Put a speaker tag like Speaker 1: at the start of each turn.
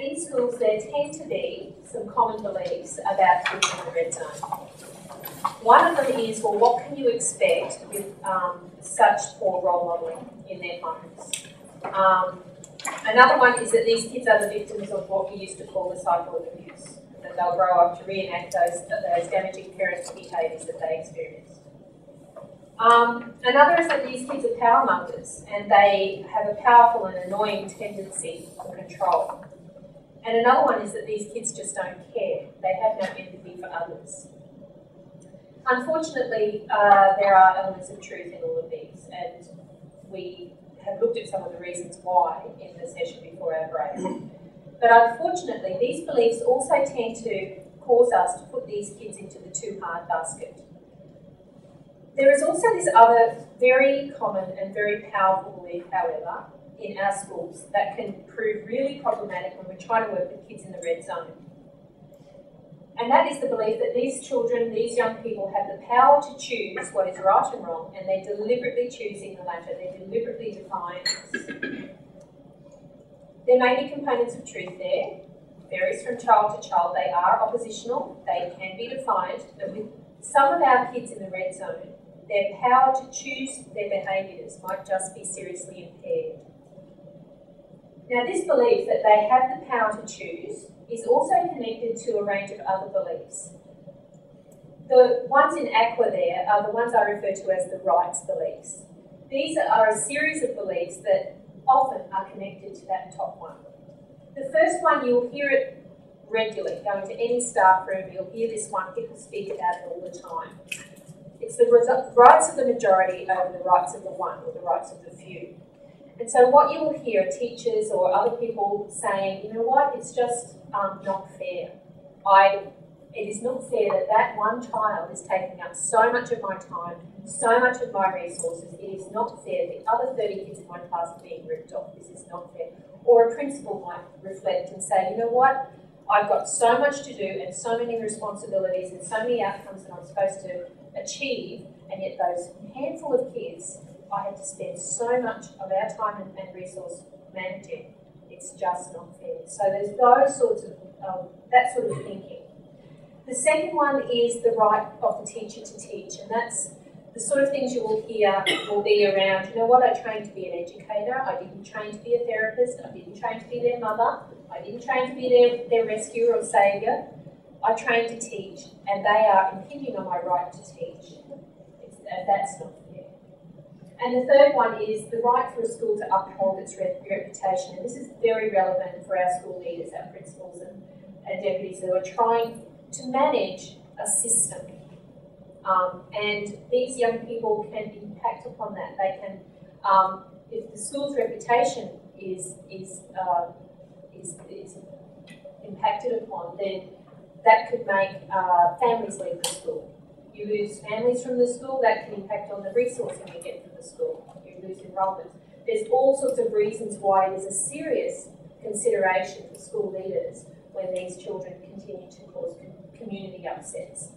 Speaker 1: in schools there tend to be some common beliefs about kids in the red zone. One of them is, well, what can you expect with such poor role modelling in their homes? Another one is that these kids are the victims of what we used to call the cycle of abuse, that they'll grow up to reenact those damaging parental behaviours that they experienced. Another is that these kids are power mongers and they have a powerful and annoying tendency for control. And another one is that these kids just don't care. They have no empathy for others. Unfortunately, there are elements of truth in all of these, and we have looked at some of the reasons why in the session before our break. But unfortunately, these beliefs also tend to cause us to put these kids into the too hard basket. There is also this other very common and very powerful belief, however, in our schools that can prove really problematic when we're trying to work with kids in the red zone. And that is the belief that these children, these young people have the power to choose what is right and wrong, and they're deliberately choosing the latter. They're deliberately defying us. There may be components of truth there. Varies from child to child. They are oppositional. They can be defiant. But with some of our kids in the red zone, their power to choose their behaviours might just be seriously impaired. Now, this belief that they have the power to choose is also connected to a range of other beliefs. The ones in aqua there are the ones I refer to as the rights beliefs. These are a series of beliefs that often are connected to that top one. The first one, you'll hear it regularly. Going to any staff room, you'll hear this one. People speak about it all the time. It's the rights of the majority over the rights of the one, or the rights of the few. And so what you will hear are teachers or other people saying, you know what, it's just not fair. It is not fair that that one child is taking up so much of my time, so much of my resources. It is not fair. The other 30 kids in my class are being ripped off. This is not fair. Or a principal might reflect and say, you know what, I've got so much to do and so many responsibilities and so many outcomes that I'm supposed to achieve, and yet those handful of kids I had to spend so much of our time and resource managing. It's just not fair. So there's those sorts of, that sort of thinking. The second one is the right of the teacher to teach, and that's the sort of things you will hear will be around, you know what, I trained to be an educator, I didn't train to be a therapist, I didn't train to be their mother, I didn't train to be their rescuer or saviour, I trained to teach, and they are impinging on my right to teach. That's not fair. And the third one is the right for a school to uphold its reputation. And this is very relevant for our school leaders, our principals and deputies who are trying to manage a system. And these young people can impact upon that. They can, if the school's reputation is impacted upon, then that could make families leave the school. You lose families from the school, that can impact on the resourcing you get from the school. You lose enrolment. There's all sorts of reasons why it is a serious consideration for school leaders when these children continue to cause community upsets.